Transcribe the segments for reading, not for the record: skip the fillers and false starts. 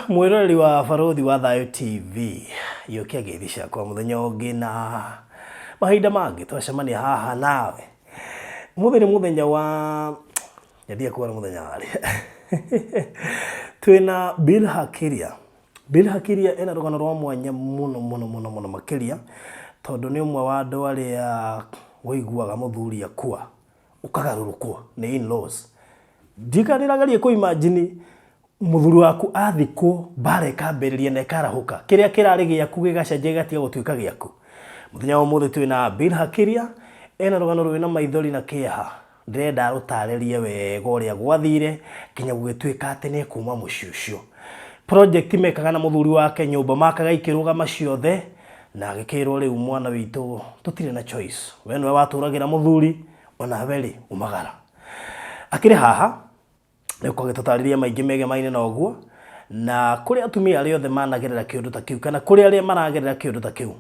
mwirori wa barothi wa Thayo TV yokia geithisha kwa muthenya ungi na mahinda mangi twacemania haha nawe muthenya muthenya wa nyadia kwa muthenya wari twina Bilha Kiria ena rugano rwa mwanya muno makiria tondu ni umwe wa andu aria waiguaga muthuri yakwa ukagarurukwo ni in-laws ndikaniragerie ku imagine muthuri waku athikwo bare kambiriria na ikarahuka kiria kirari giaku gigacenje gatiga gutuika giaku muthenya wa muthe twina Bilha Kiria ena rugano rwina maithori na kiha ndirenda rutaririe wega uria gwathire kinya gugituika ati ni kuma muciucio project mekaga na muthuri wake nyumba makaga ikirugama ciothe na agikirwo riu mwana witu tutire na choice we nwe waturagira muthuri ona veri umagara akire haha niko gitutariria maingi mege maine na ogwo na kuri atumia ari othe managerera kiundu ta kiu kana kuri ari maragerera kiundu ta kiu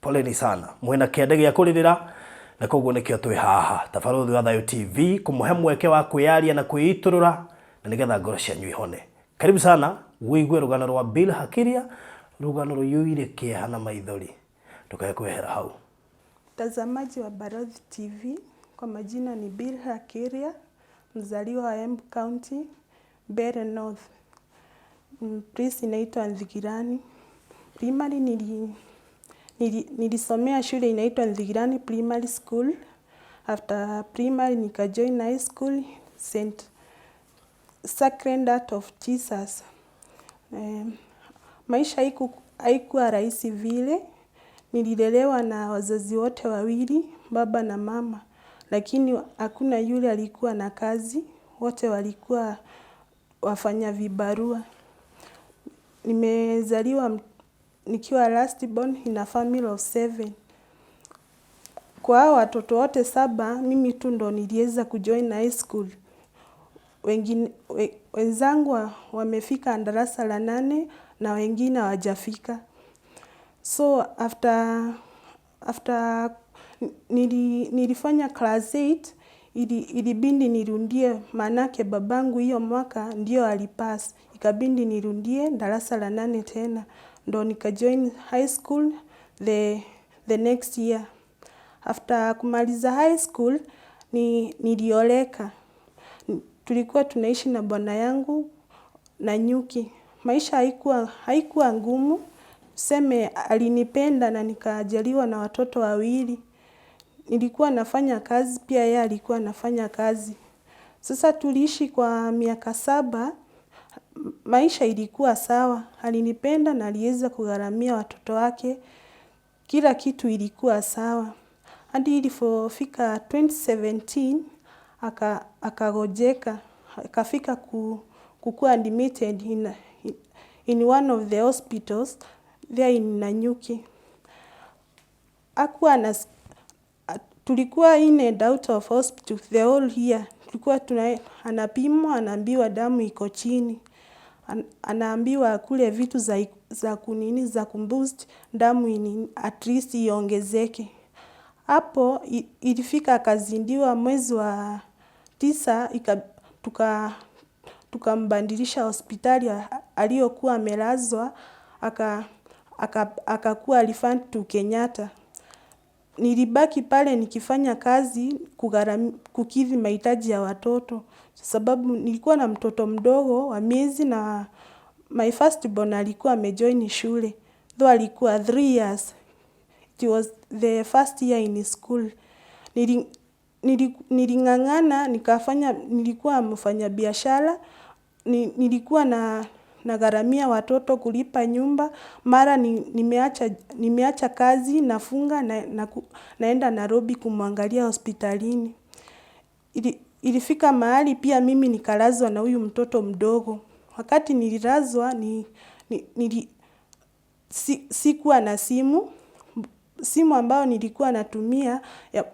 poleni sana mwena kiende gia kuririra na koguo nikio twi haha tabarothi wa Thayo TV kumuhe mweke wa kwiaria na kwiiturura na nigetha ngoro cianyu ihone. Karibu sana wiigwe rugano rwa Bilha Kiria rugano ruyuire kiha na maithori tukae kwehera hau. Mtazamaji wa Barothi TV, kwa majina ni Bilha Kiria, mzaliwa wa Embu County, MBERE North. Place inaitwa Nthigirani. Primary nilisomea shule inaitwa Nthigirani Primary School. After primary nikajoin high school St. Sacred Heart of Jesus. Maisha haikuwa rahisi vile. Nililelewa na wazazi wote wawili, baba na mama. Lakini hakuna yule alikuwa na kazi, wote walikuwa wafanya vibarua. Nimezaliwa nikiwa last born in a family of 7. Kwa hao watoto wote 7, mimi tu ndo niliweza kujoin high school. Wenzangu wamefika darasa la 8 na wengine hawajafika. So after nilifanya class 8 ilibindi nirudie manake babangu hiyo mwaka ndio alipass. Ikabindi nirudie darasa la 8 tena. Ndo nikajoin high school the next year. After kumaliza high school nilioleka. Tulikuwa tunaishi na bwana yangu na nyuki. Maisha haikuwa ngumu. Tuseme alinipenda na nikajaliwa na watoto wawili. Nilikuwa nafanya kazi, pia yeye alikuwa anafanya kazi. Sasa tuliishi kwa miaka 7, maisha ilikuwa sawa. Alinipenda na aliweza kugharamia watoto wake. Kila kitu ilikuwa sawa. Hadi ilipofika 2017, akagojeka. Akafika kukuwa admitted in one of the hospitals there in Nanyuki. Tulikuwa in and out of hospital the whole year. Tulikuwa anapimwa, anaambiwa damu iko chini. Anaambiwa kule vitu za kumboost damu at least iongezeke. Hapo ilifika akazindiwa mwezi wa 9 tukambandilisha hospitali aliyokuwa amelazwa akakuwa referred to Kenyatta. Nilibaki pale nikifanya kazi kukidhi mahitaji ya watoto sababu nilikuwa na mtoto mdogo wa miezi na my first born alikuwa amejoin shule. Though alikuwa 3 years. It was the first year in school. Nilingangana nilikuwa mfanya biashara. Nilikuwa na gharamia watoto, kulipa nyumba. Mara nimeacha kazi, nafunga naenda Nairobi kumwangalia hospitalini. Ilifika mahali pia mimi nikalazwa na huyu mtoto mdogo. Wakati nililazwa sikuwa na simu ambayo nilikuwa natumia,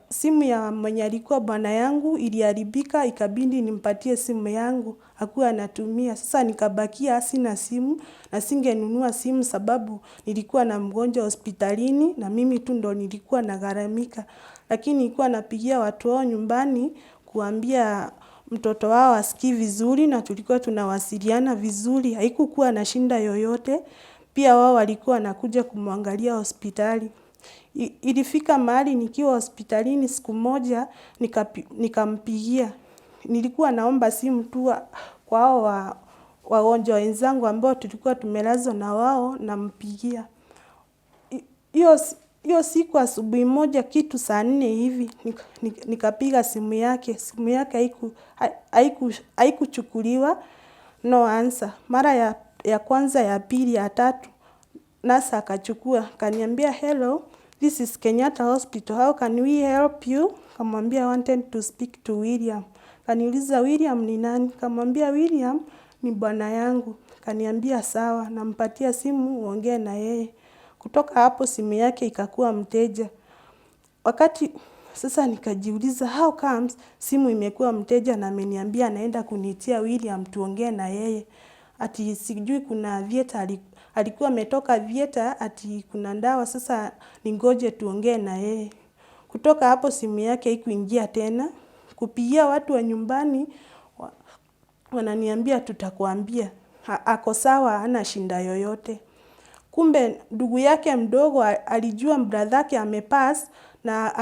simu ya mwenye alikuwa bwana yangu iliharibika, ikabindi nimpatie simu yangu hakuwa anatumia. Sasa nikabakia sina simu na singenunua simu sababu nilikuwa na mgonjwa hospitalini na mimi tu ndo nilikuwa nagharamika. Lakini nilikuwa napigia watu wao nyumbani kuambia mtoto wao asikii vizuri na tulikuwa tunawasiliana vizuri. Haikukuwa na shinda yoyote. Pia wao walikuwa wanakuja kumwangalia hospitali. Ilifika mahali nikiwa hospitalini siku moja nikampigia. Nilikuwa naomba simu tu kwa hao wagonjwa wenzangu ambao tulikuwa tumelazwa na wao nampigia. Hiyo siku asubuhi moja kitu saa 4 hivi nikapiga simu yake. Simu yake haikuchukuliwa, no answer. Mara ya kwanza, ya pili, ya tatu nurse akachukua. Kaniambia, hello, this is Kenyatta Hospital. How can we help you? Kamwambia, I wanted to speak to William. Kaniuliza, William ni nani? Kamwambia, William ni bwana yangu. Kaniambia sawa, nampatia simu uongee na yeye. Kutoka hapo simu yake ikakuwa mteja. Wakati sasa nikajiuliza, how comes simu imekuwa mteja na ameniambia anaenda kunitia William tuongee na yeye. Ati sijui kuna vieta, alikuwa ametoka vieta, ati kuna ndawa, sasa ningoje tuongee na yeye. Kutoka hapo simu yake haikuingia tena. Kupigia watu wa nyumbani wananiambia tutakuambia. Ako sawa, hana shinda yoyote. Kumbe ndugu yake mdogo alijua bradhake amepass na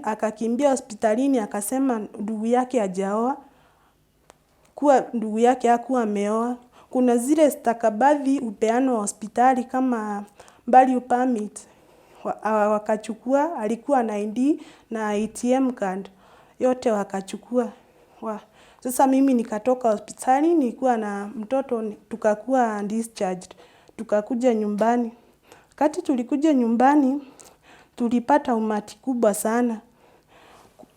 akakimbia hospitalini akasema ndugu yake hajaoa. Kuwa ndugu yake hakuwa ameoa. Kuna zile stakabadhi upeano hospitali kama value permit. Wakachukua, alikuwa na ID na ATM card. Yote wakachukua. Sasa mimi nikatoka hospitali, nilikuwa na mtoto, tukakuwa discharged. Tukakuja nyumbani. Wakati tulikuja nyumbani, tulipata umati kubwa sana.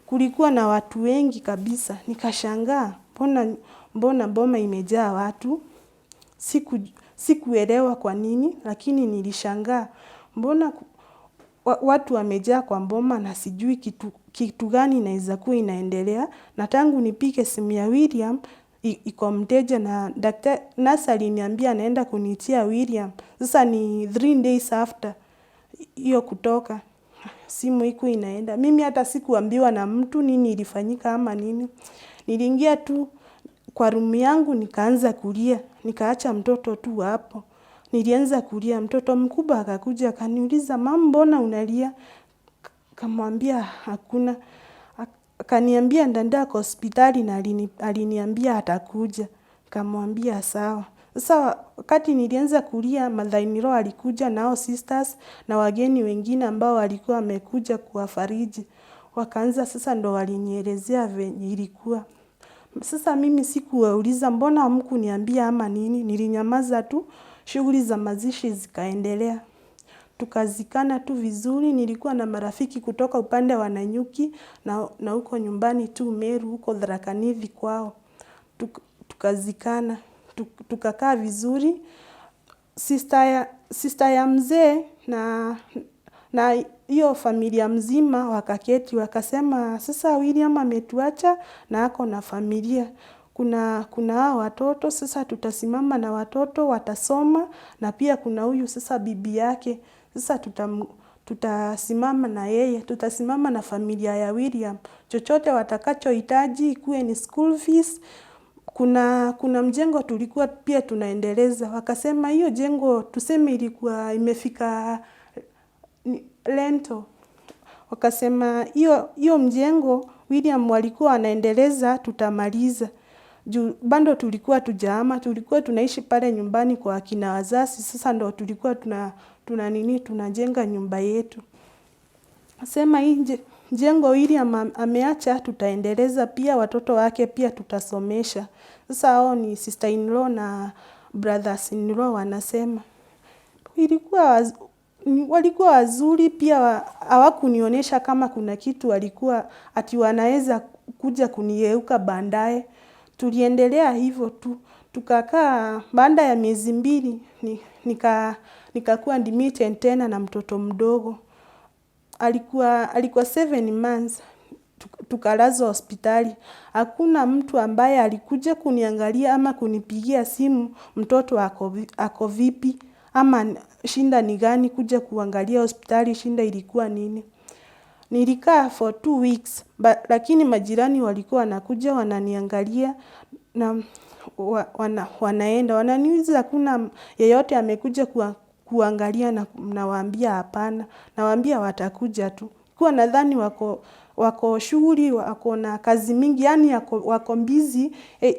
Kulikuwa na watu wengi kabisa. Nikashangaa, mbona boma imejaa watu? Sikuelewa kwa nini, lakini nilishangaa. Mbona watu wamejaa kwa boma na sijui kitu gani inaweza kuwa inaendelea. Na tangu nipige simu ya William, iko mteja na daktari nurse aliniambia anaenda kunitia William. Sasa ni 3 days after hiyo kutoka. Simu iko inaenda. Mimi hata sikuambiwa na mtu nini ilifanyika ama nini. Niliingia tu kwa room yangu nikaanza kulia. Nikaacha mtoto tu hapo. Nilianza kulia. Mtoto mkubwa akakuja akaniuliza, mama mbona unalia? Kamwambia hakuna. Akaniambia ndaenda kwa hospitali na aliniambia atakuja. Kamwambia sawa. Sasa wakati nilianza kulia, mother-in-law alikuja nao sisters na wageni wengine ambao walikuwa wamekuja kuwafariji. Wakaanza sasa ndo walinielezea venye ilikuwa. Sasa mimi sikuwauliza mbona hamkuniambia ama nini, nilinyamaza tu, shughuli za mazishi zikaendelea. Tukazikana tu vizuri, nilikuwa na marafiki kutoka upande wa Nanyuki na huko nyumbani tu Meru, huko Tharaka Nithi kwao. Tukazikana, tukakaa vizuri. Sister ya mzee na hiyo familia mzima wakaketi wakasema sasa William ametuacha na ako na familia. Kuna hao watoto, sasa tutasimama na watoto, watasoma, na pia kuna huyu sasa bibi yake. Sasa tutasimama na yeye, tutasimama na familia ya William. Chochote watakachohitaji, ikuwe ni school fees. Kuna mjengo tulikuwa pia tunaendeleza. Wakasema hiyo jengo tuseme ilikuwa imefika lento. Wakasema hiyo mjengo William walikuwa wanaendeleza tutamaliza. Bado tulikuwa tujahama, tulikuwa tunaishi pale nyumbani kwa kina wazazi. Sasa ndo tulikuwa tunajenga nyumba yetu. Asema hii jengo William ameacha tutaendeleza pia watoto wake pia tutasomesha. Sasa hao ni sister-in-law na brothers-in-law wanasema. Walikuwa wazuri pia hawakunionyesha kama kuna kitu walikuwa ati wanaweza kuja kunigeuka baadaye. Tuliendelea hivyo tu. Tukakaa baada ya miezi 2 nikakuwa admitted tena na mtoto mdogo. Alikuwa 7 months. Tukalazwa hospitali. Hakuna mtu ambaye alikuja kuniangalia ama kunipigia simu mtoto ako vipi ama shinda ni gani, kuja kuangalia hospitali shinda ilikuwa nini. Nilikaa for 2 weeks, lakini majirani walikuwa wanakuja wananiangalia na wanaenda. Wananiuliza hakuna yeyote amekuja kuangalia, na nawaambia hapana. Nawaambia watakuja tu. Kwa nadhani wako shughuli, wako na kazi mingi, yani wako busy,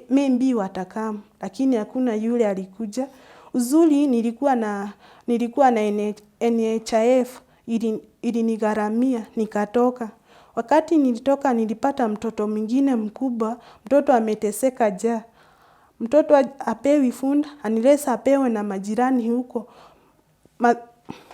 maybe watakaa. Lakini hakuna yule alikuja. Uzuri nilikuwa na NHIF ilinigharamia, nikatoka. Wakati nilitoka nilipata mtoto mwingine mkubwa, mtoto ameteseka njaa. Mtoto apewi funda, unless apewe na majirani huko.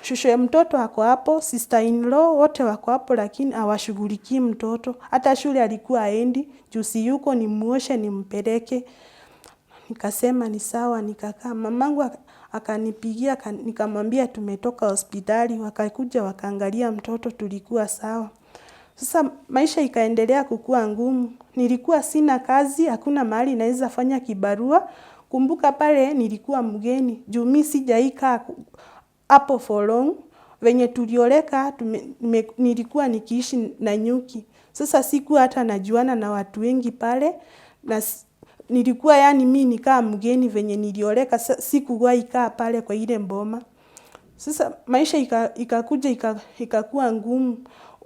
Shushu ya mtoto wako hapo, sister in law wote wako hapo, lakini hawashughulikii mtoto. Hata shule alikuwa haendi, juu si yuko nimuoshe nimpeleke. Nikasema ni sawa, nikakaa. Mamangu akanipigia, nikamwambia tumetoka hospitali, wakakuja wakaangalia mtoto, tulikuwa sawa. Sasa maisha ikaendelea kukua ngumu. Nilikuwa sina kazi, hakuna mahali naweza fanya kibarua. Kumbuka pale nilikuwa mgeni, juu mimi sijaikaa hapo for long. Venye tulioleka nilikuwa nikiishi na nyuki. Sasa siku hata najuana na watu wengi pale, na nilikuwa yani mimi nikaa mgeni venye nilioleka, sikuwahi kaa pale kwa ile mboma. Sasa maisha ikakuja ikakuwa ngumu.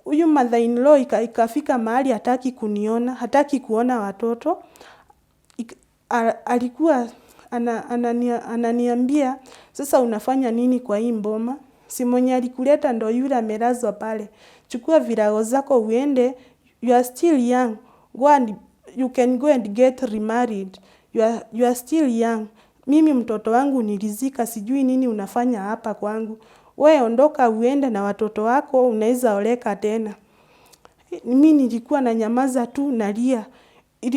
Huyu mother in law ikafika mahali hataki kuniona, hataki kuona watoto. Alikuwa ananiambia, sasa unafanya nini kwa hii mboma? Si mwenye alikuleta ndo yule amelazwa pale. Chukua virago zako uende, you are still young. You can go and get remarried. You are still young. Mimi mtoto wangu nilizika, sijui nini unafanya hapa kwangu. Wewe ondoka uende na watoto wako, unaweza oleka tena. Mimi nilikuwa na nyamaza tu, nalia.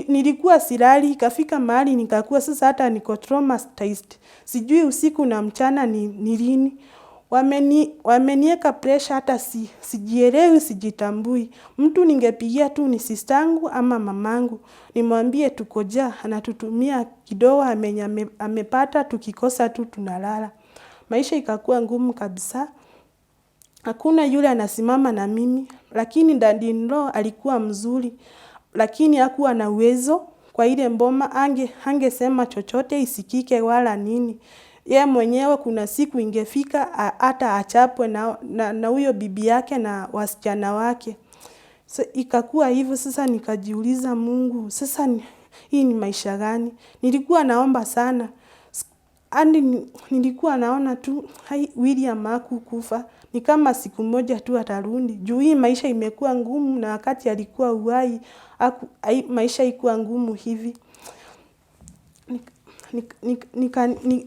Nilikuwa silali, ikafika mahali nikakuwa sasa hata niko traumatized. Sijui usiku na mchana ni lini. Wamenieka pressure, hata sijielewi, sijitambui. Mtu ningepigia tu ni sistangu ama mamangu. Nimwambie tuko njaa, anatutumia kidogo amepata, tukikosa tu tunalala. Maisha ikakuwa ngumu kabisa. Hakuna yule anasimama na mimi, lakini daddy in law alikuwa mzuri, lakini hakuwa na uwezo kwa ile mboma. Hangesema chochote isikike wala nini. Yeye mwenyewe kuna siku ingefika hata achapwe na huyo bibi yake na wasichana wake. So, ikakuwa hivyo. Sasa nikajiuliza, Mungu, sasa hii ni maisha gani? Nilikuwa naomba sana. Nilikuwa naona tu William hakukufa, ni kama siku moja tu atarudi. Juu hii maisha imekuwa ngumu, na wakati alikuwa uhai maisha ikuwa ngumu hivi.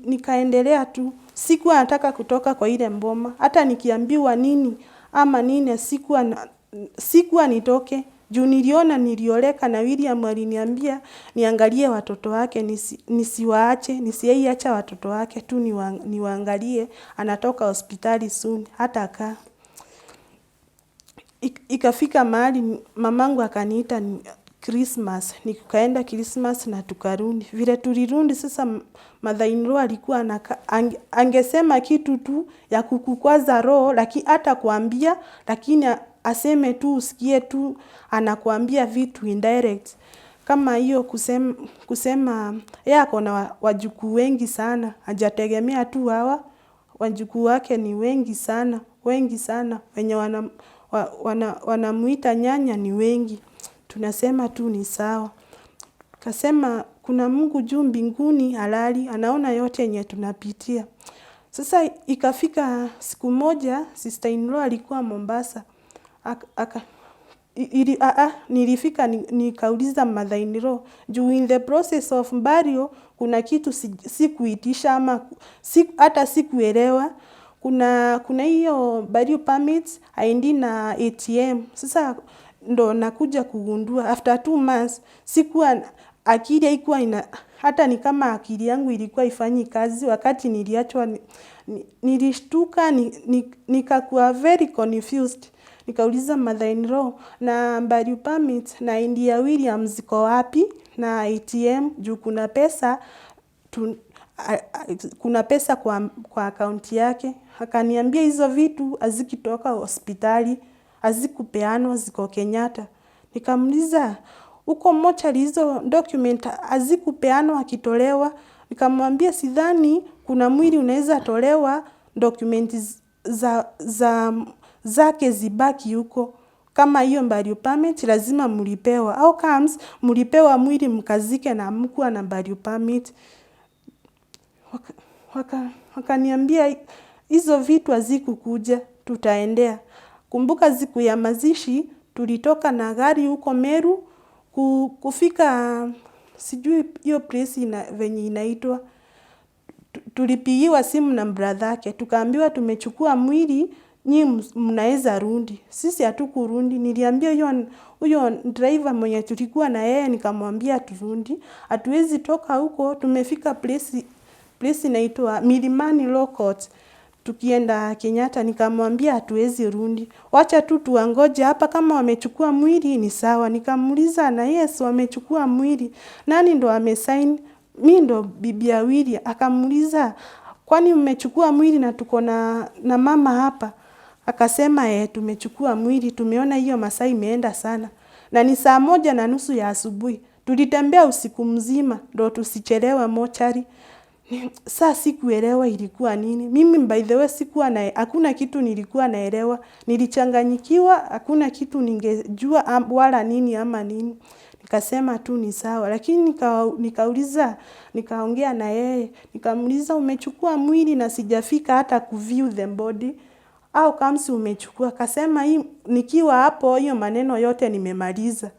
Nikaendelea tu. Sikuwa nataka kutoka kwa ile mboma. Hata nikiambiwa nini ama nini, sikuwa nitoke. Juu nilioleka, na William aliniambia niangalie watoto wake, nisiwaache, nisiacha watoto wake tu, niwaangalie, anatoka hospitali soon, hata kaa. Ikafika mahali mamangu akaniita Christmas, nikaenda Christmas na tukarudi. Vile tulirudi sasa, mother in law alikuwa angesema kitu tu ya kukukwaza roho, lakini hata kuambia, lakini aseme tu usikie tu, anakuambia vitu indirect. Kama hiyo kusema yeye ako na wajukuu wengi sana, hajategemea tu hawa, wajukuu wake ni wengi sana, wenye wanamuita nyanya ni wengi. Tunasema tu ni sawa. Kasema kuna Mungu juu mbinguni halali, anaona yote yenye tunapitia. Sasa ikafika siku moja, sister in law alikuwa Mombasa. Nilifika nikauliza mother in law, juu in the process of burial kuna kitu sikuitisha ama hata sikuelewa. Kuna hiyo burial permits, ID na ATM. Sasa ndo nakuja kugundua after 2 months, sikuwa akili haikuwa hata ni kama akili yangu ilikuwa ifanyi kazi. Wakati niliachwa nilishtuka, nikakuwa very confused. Nikauliza mother in law, na burial permit na ID ya William ziko wapi, na ATM juu kuna pesa kwa account yake. Akaniambia hizo vitu hazikitoka hospitali, hazikupeanwa, ziko Kenyatta. Nikamuliza uko mochari hizo document hazikupeanwa akitolewa. Nikamwambia sidhani kuna mwili unaweza tolewa documents zake zibaki huko. Kama hiyo burial permit lazima mlipewa. Au comes mlipewa mwili mkazike na mkuwa na burial permit. Wakaniambia hizo vitu hazikukuja, tutaendea. Kumbuka siku ya mazishi tulitoka na gari huko Meru kufika sijui hiyo place venye inaitwa. Tulipigiwa simu na brother yake, tukaambiwa tumechukua mwili, nyinyi mnaweza rudi. Sisi hatukurudi. Niliambia huyo driver mwenye tulikuwa na yeye, nikamwambia turudi. Hatuwezi toka huko, tumefika place inaitwa Milimani Law Court. Tukienda Kenyatta, nikamwambia hatuwezi rudi. Wacha tu tuangoje hapa, kama wamechukua mwili ni sawa. Nikamuuliza na yes wamechukua mwili. Nani ndo amesign? Mimi ndo bibi ya William. Akamuuliza kwani mmechukua mwili na tuko na mama hapa? Akasema tumechukua mwili, tumeona hiyo masaa imeenda sana. Na ni 1:30 ya asubuhi. Tulitembea usiku mzima ndo tusichelewe mochari. Saa sikuelewa ilikuwa nini. Mimi by the way hakuna kitu nilikuwa naelewa. Nilichanganyikiwa, hakuna kitu ningejua wala nini ama nini. Nikasema tu ni sawa. Lakini nikaongea na yeye. Nikamuuliza umechukua mwili na sijafika hata kuview the body. Au kamsi umechukua. Akasema nikiwa hapo hiyo maneno yote nimemaliza.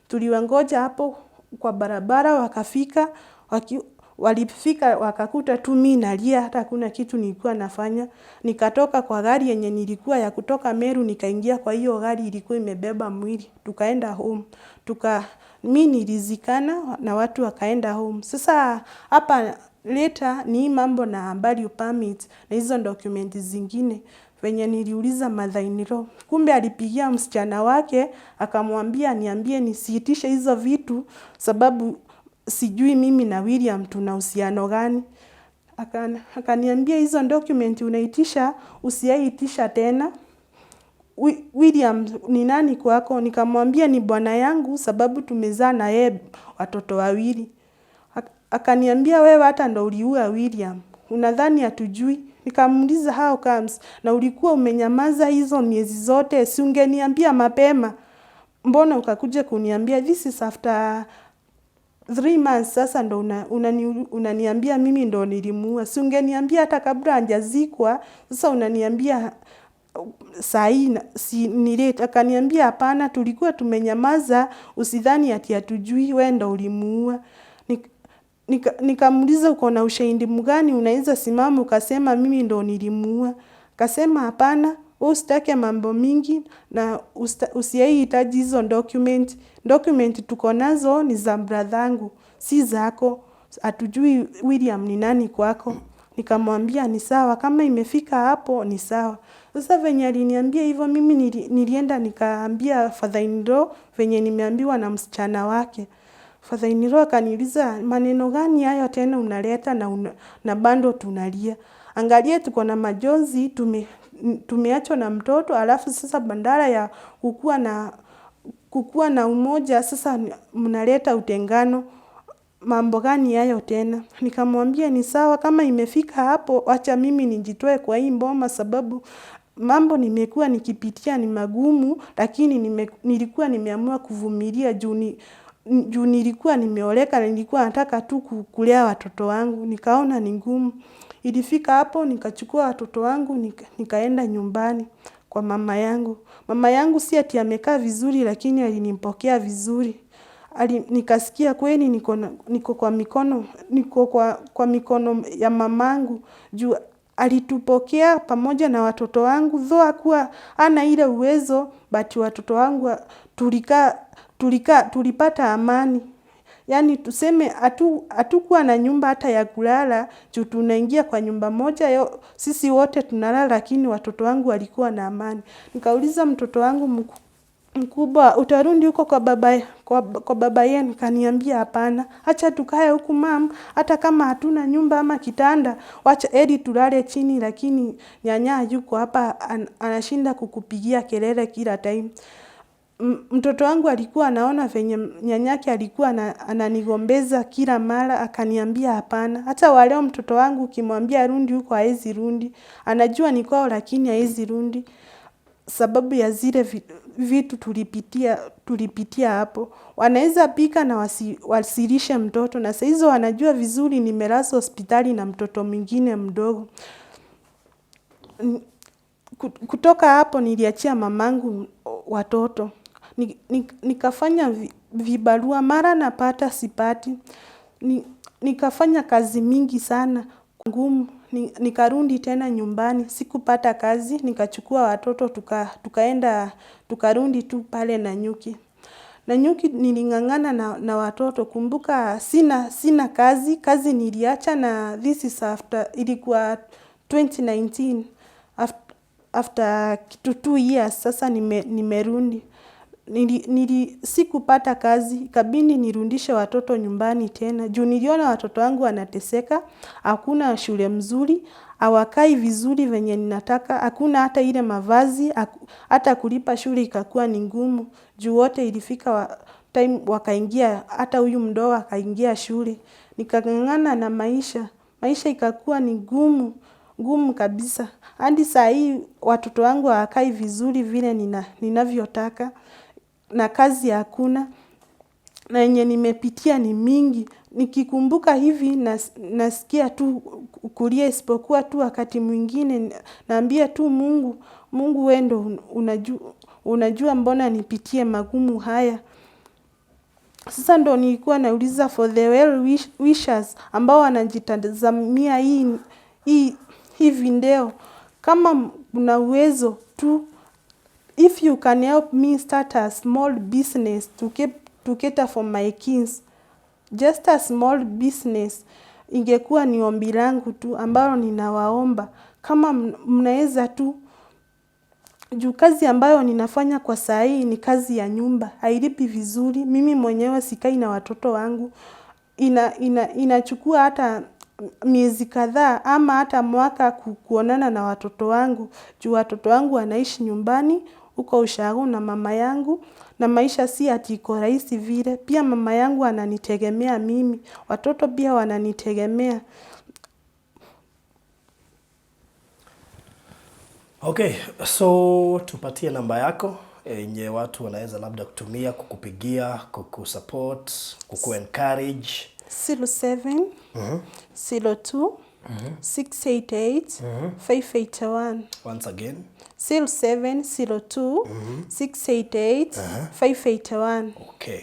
Tuliwangoja hapo kwa barabara wakafika. Walifika wakakuta tu mimi nalia, hata hakuna kitu nilikuwa nafanya. Nikatoka kwa gari yenye nilikuwa ya kutoka Meru, nikaingia kwa hiyo gari ilikuwa imebeba mwili. Tukaenda home. Mimi nilizikana na watu wakaenda home. Sasa hapa later ni mambo na burial permit na hizo documents zingine. Venye niliuliza mother-in-law. Kumbe alipigia msichana wake, akamwambia niambie nisiitishe hizo vitu sababu sijui mimi na William tuna uhusiano gani. Akaniambia hizo document unaitisha, usiaitisha tena. William ni nani kwako? Nikamwambia ni bwana yangu sababu tumezaa na yeye watoto wawili. Akaniambia wewe hata ndo uliua William. Unadhani hatujui? Nikamuuliza how comes na ulikuwa umenyamaza hizo miezi zote, si ungeniambia mapema? Mbona ukakuja kuniambia this is after 3 months sasa ndo unaniambia mimi ndo nilimuua. Si ungeniambia hata kabla hajazikwa, sasa unaniambia saa hii ni late. Akaniambia hapana, tulikuwa tumenyamaza, usidhani ati hatujui wewe ndo ulimuua. Nikamuuliza uko na ushahidi mgani unaweza simama ukasema mimi ndo nilimuua? Akasema hapana, wewe usitake mambo mingi na usihitaji hizo document tuko nazo ni za bradhangu, si zako. Hatujui William ni nani kwako. Nikamwambia ni sawa, kama imefika hapo ni sawa. Sasa venye aliniambia hivyo mimi nilienda nikaambia father-in-law venye nimeambiwa na msichana wake. Father-in-law akaniuliza maneno gani hayo tena unaleta na bando tunalia. Angalia tuko na majonzi, tumeachwa na mtoto, alafu sasa bandara ya kukua na umoja, sasa mnaleta utengano. Mambo gani hayo tena? Nikamwambia ni sawa, kama imefika hapo acha mimi nijitoe kwa hii mboma sababu mambo nimekuwa nikipitia ni magumu, lakini nilikuwa nimeamua kuvumilia juu nilikuwa nimeoleka na nilikuwa nataka tu kulea watoto wangu. Nikaona ni ngumu. Ilifika hapo nikachukua watoto wangu nikaenda nyumbani kwa mama yangu. Mama yangu si ati amekaa vizuri lakini alinipokea vizuri. Nikasikia kweli niko kwa mikono ya mamangu juu alitupokea pamoja na watoto wangu. Though hakuwa hana ile uwezo but watoto wangu tulipata amani. Yaani tuseme hatukuwa na nyumba hata ya kulala juu tunaingia kwa nyumba moja sisi wote tunalala lakini watoto wangu walikuwa na amani. Nikauliza mtoto wangu mkubwa, utarudi huko kwa baba yenu. Kaniambia hapana, acha tukae huku mam, hata kama hatuna nyumba ama kitanda, wacha edi tulale chini, lakini nyanya yuko hapa anashinda kukupigia kelele kila time. Mtoto wangu alikuwa anaona venye nyanyake alikuwa ananigombeza kila mara, akaniambia hapana. Hata waleo mtoto wangu ukimwambia rudi huko haezi rudi. Anajua ni kwao lakini haezi rudi. Sababu ya zile vitu tulipitia hapo. Wanaweza pika na wasilishe mtoto, na saa hizo wanajua vizuri nimelazwa hospitali na mtoto mwingine mdogo. Kutoka hapo niliachia mamangu watoto. Nikafanya vibarua, mara napata sipati. Nikafanya kazi mingi sana ngumu. Nikarudi tena nyumbani, sikupata kazi, nikachukua watoto tukarudi tu pale Nanyuki. Nanyuki niling'ang'ana na watoto. Kumbuka sina kazi niliacha, na this is after, ilikuwa 2019, after 2 years sasa nimerudi. Sikupata kazi, ikabidi nirudishe watoto nyumbani tena. Juu niliona watoto wangu wanateseka, hakuna shule mzuri, hawakai vizuri venye ninataka, hakuna hata ile mavazi, hata kulipa shule ikakuwa ni ngumu. Juu wote ilifika time wakaingia, hata huyu mdogo akaingia shule. Nikang'ang'ana na maisha ikakuwa ni ngumu kabisa. Hadi saa hii watoto wangu hawakai vizuri vile ninavyotaka, na kazi hakuna, na yenye nimepitia ni mingi. Nikikumbuka hivi nasikia tu kulia, isipokuwa tu wakati mwingine naambia tu Mungu wewe ndo unajua mbona nipitie magumu haya. Sasa ndo nilikuwa nauliza for the well wishers ambao wanajitazamia hii video, kama una uwezo tu, if you can help me start a small business to cater for my kids, just a small business, ingekuwa ni ombi langu tu ambalo ninawaomba. Kama mnaweza tu, juu kazi ambayo ninafanya kwa saa hii ni kazi ya nyumba, hailipi vizuri. Mimi mwenyewe sikai na watoto wangu, inachukua hata miezi kadhaa ama hata mwaka kuonana na watoto wangu. Juu watoto wangu wanaishi nyumbani huko ushago na mama yangu, na maisha si ati iko rahisi vile. Pia mama yangu ananitegemea mimi, watoto pia wananitegemea. Okay, so tupatie namba yako yenye watu wanaweza labda kutumia kukupigia, kukusupport, kukuencourage. 07 02 688 581. Once again 0702 688 581. Okay.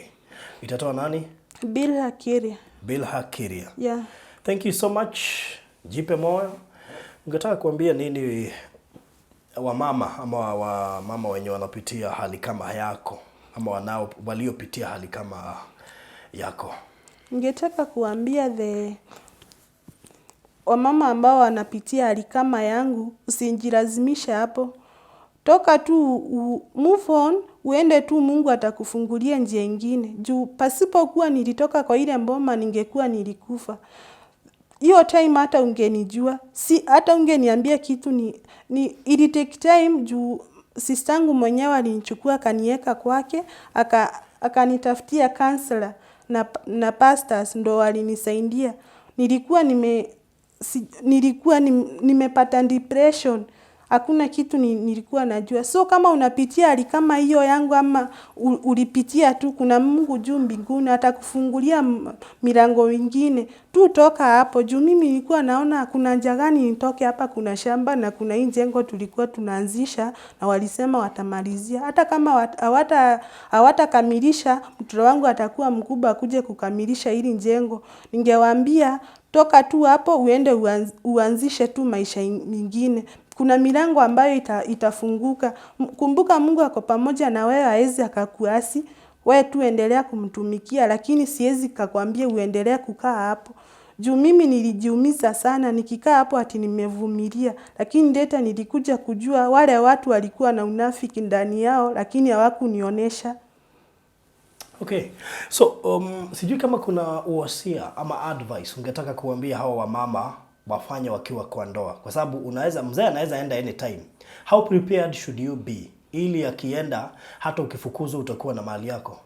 Itatoa nani? Bilha Kiria. Bilha Kiria. Yeah. Thank you so much. Jipe moyo. Ungetaka kuambia nini wamama ama wamama wenye wanapitia hali kama yako, ama waliopitia hali kama yako? Ningetaka kuambia wamama ambao wanapitia hali kama yangu, usijilazimisha hapo. Toka tu move on, uende tu, Mungu atakufungulia njia nyingine. Juu pasipokuwa nilitoka kwa ile mboma ningekuwa nilikufa. Hiyo time hata ungenijua, hata ungeniambia kitu ili take time. Juu sistangu mwenyewe alinichukua akaniweka kwake, akanitafutia counselor na pastors ndo walinisaidia. Nilikuwa nimepata depression. Hakuna kitu nilikuwa najua. So kama unapitia hali kama hiyo yangu, ama ulipitia tu, kuna Mungu juu mbinguni atakufungulia milango mingine. Tu toka hapo. Juu mimi nilikuwa naona kuna haja gani nitoke hapa, kuna shamba na kuna hii jengo tulikuwa tunaanzisha na walisema watamalizia. Hata kama hawatakamilisha, mtoto wangu atakuwa mkubwa akuje kukamilisha hili jengo. Ningewaambia toka tu hapo uende uanzishe tu maisha mingine. Kuna milango ambayo itafunguka. Kumbuka Mungu ako pamoja na wewe, haezi akakuasi. Wewe tu endelea kumtumikia, lakini siwezi kukwambia uendelee kukaa hapo. Juu mimi nilijiumiza sana nikikaa hapo ati nimevumilia, lakini data nilikuja kujua wale watu walikuwa na unafiki ndani yao, lakini hawakunionyesha. Okay. So sijui kama kuna uwasia ama advice ungetaka kuambia hawa wamama wafanye wakiwa kwa ndoa, kwa sababu mzee anaweza enda anytime. How prepared should you be ili akienda hata ukifukuzwa utakuwa na mali yako?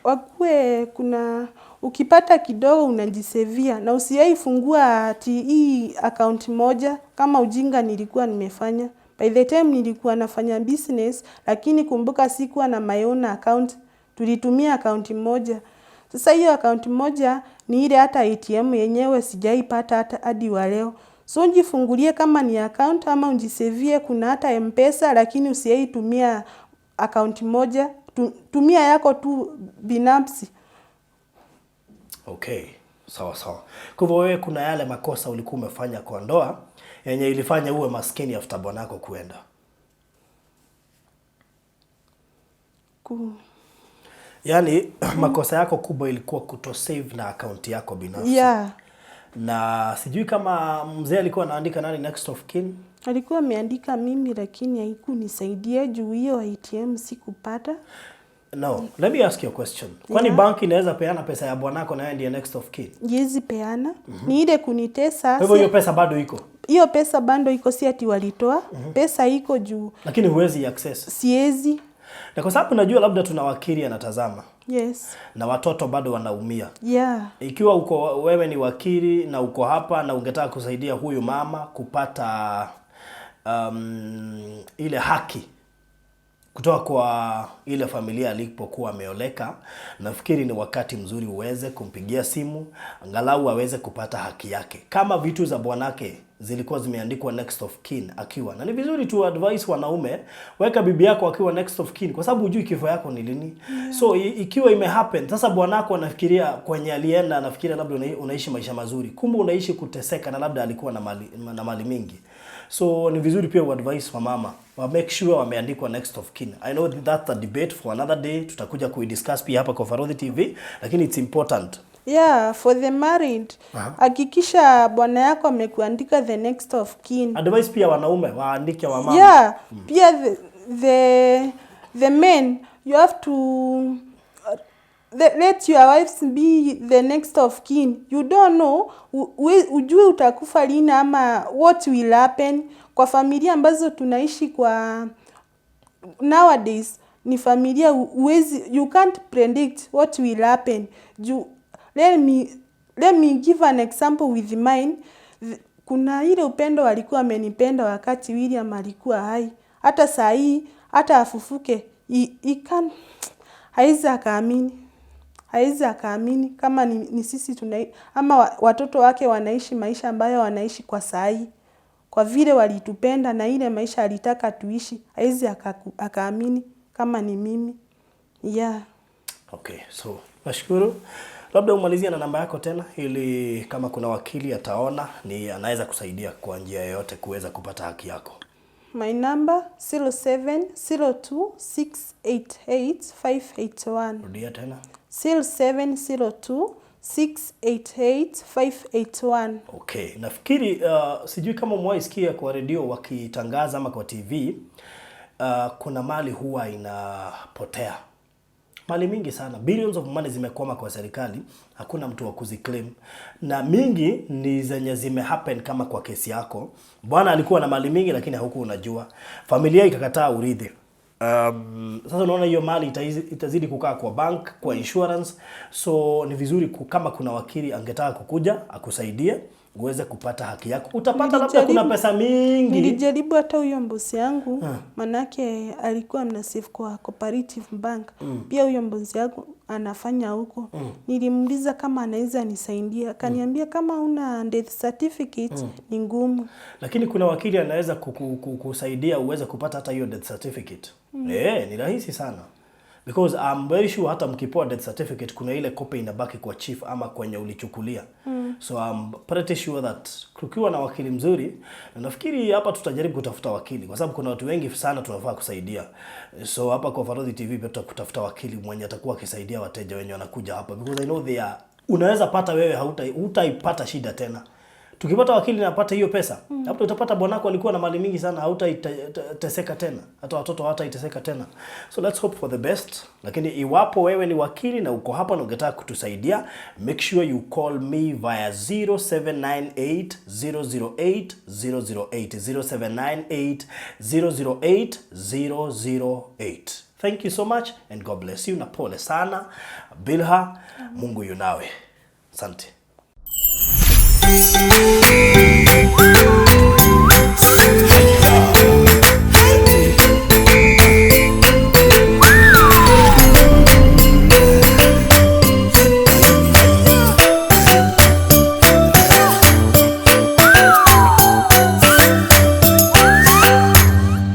Wakue kuna ukipata kidogo unajisevia na usiaifungua ati hii account moja kama ujinga nilikuwa nimefanya. By the time nilikuwa nafanya business, lakini kumbuka sikuwa na my own account, tulitumia account moja. Sasa hiyo account moja ni ile hata ATM yenyewe sijaipata hata hadi wa leo. So unjifungulie kama ni account ama unjisevie, kuna hata M-Pesa, lakini usiaitumia account moja. Tumia yako tu binafsi. Okay, sawa sawa. Kwa hivyo wewe kuna yale makosa ulikuwa umefanya kwa ndoa yenye ilifanya uwe maskini after bwanako kuenda? Yaani makosa yako kubwa ilikuwa kuto-save na account yako binafsi. Yeah. Na sijui kama mzee alikuwa anaandika nani next of kin? Alikuwa ameandika mimi, lakini haikunisaidia juu hiyo ATM sikupata. No, let me ask you a question. Kwani banki inaweza peana pesa ya bwanako na yeye ndiye next of kin? Yezi peana. Ni ile kunitesa. Kwa hivyo hiyo pesa bado iko? Hiyo pesa bado iko, si ati walitoa. Pesa iko juu. Lakini huwezi access? Siwezi. Na kwa sababu najua labda tuna wakili anatazama. Yes. Na watoto bado wanaumia. Yeah. Ikiwa wewe ni wakili na uko hapa na ungetaka kusaidia huyu mama kupata ile haki kutoka kwa ile familia alipokuwa ameoleka, nafikiri ni wakati mzuri uweze kumpigia simu angalau aweze kupata haki yake. Kama vitu za bwanake zilikuwa zimeandikwa next of kin akiwa, na ni vizuri tu advice wanaume, weka bibi yako akiwa next of kin kwa sababu hujui kifo yako ni lini. Yeah. So ikiwa imehappen sasa, bwanako anafikiria kwenye alienda, anafikiria labda unaishi maisha mazuri, kumbe unaishi kuteseka, na labda alikuwa na mali mingi. So ni vizuri pia advice wa mama make sure wameandikwa next of kin. I know that's a debate for another day, tutakuja kuidiscuss pia hapa kwa Farodhi TV, lakini it's important. Yeah, for the married, hakikisha bwana yako amekuandika the next of kin. Advice pia wanaume waandike wa mama. Yeah, pia the men, you have to let your wives be the next of kin. You don't know ujue utakufa lini ama what will happen. Kwa familia ambazo tunaishi kwa nowadays, ni familia you can't predict what will happen. Let me give an example with mine. Kuna ile upendo walikuwa amenipenda wakati William alikuwa hai. Hata saa hii, hata afufuke, haizi akaamini kama ni sisi ama watoto wake wanaishi maisha ambayo wanaishi kwa saa hii. Kwa vile walitupenda na ile maisha alitaka tuishi, haizi akaamini kama ni mimi. Yeah. Okay, so nashukuru. Labda umalizia na namba yako tena, ili kama kuna wakili ataona ni anaweza kusaidia kwa njia yoyote kuweza kupata haki yako. My number 0702688581. Rudia tena. 0702688581. Okay, nafikiri sijui kama mwaisikia kwa redio wakitangaza ama kwa TV, kuna mali huwa inapotea. Mali mingi sana, billions of money zimekwama kwa serikali, hakuna mtu wa kuziclaim. Na mingi ni zenye zimehappen kama kwa kesi yako. Bwana alikuwa na mali mingi lakini haukuwa unajua. Familia ikakataa urithi. Sasa unaona hiyo mali itazidi kukaa kwa bank, kwa insurance. So ni vizuri kama kuna wakili angetaka kukuja akusaidie uweze kupata haki yako. Utapata labda kuna pesa mingi. Nilijaribu hata huyo mbosi yangu, manake alikuwa mnasave kwa cooperative bank. Pia huyo mbosi yangu anafanya huko. Nilimuuliza kama anaweza nisaidia. Akaniambia kama una death certificate ni ngumu. Lakini kuna wakili anaweza kukusaidia uweze kupata hata hiyo death certificate. Ni rahisi sana. Because I'm very sure hata mkipoa death certificate kuna ile copy inabaki kwa chief ama kwenye ulichukulia. So I'm pretty sure that kukiwa na wakili mzuri, na nafikiri hapa tutajaribu kutafuta wakili kwa sababu kuna watu wengi sana tunafaa kusaidia. So hapa kwa Farodhi TV pia tutakutafuta wakili mwenye atakuwa akisaidia wateja wenye wanakuja hapa, because I know they are unaweza pata wewe hutaipata shida tena. Tukipata wakili na apate hiyo pesa, hapo utapata bwanako alikuwa na mali mingi sana, hautaiteseka tena. Hata watoto hawataiteseka tena. So let's hope for the best. Lakini iwapo wewe ni wakili na uko hapa na ungetaka kutusaidia, make sure you call me via 0798 008 008 0798 008. Thank you so much and God bless you. Na pole sana. Bilha, Mungu yunawe. Asante.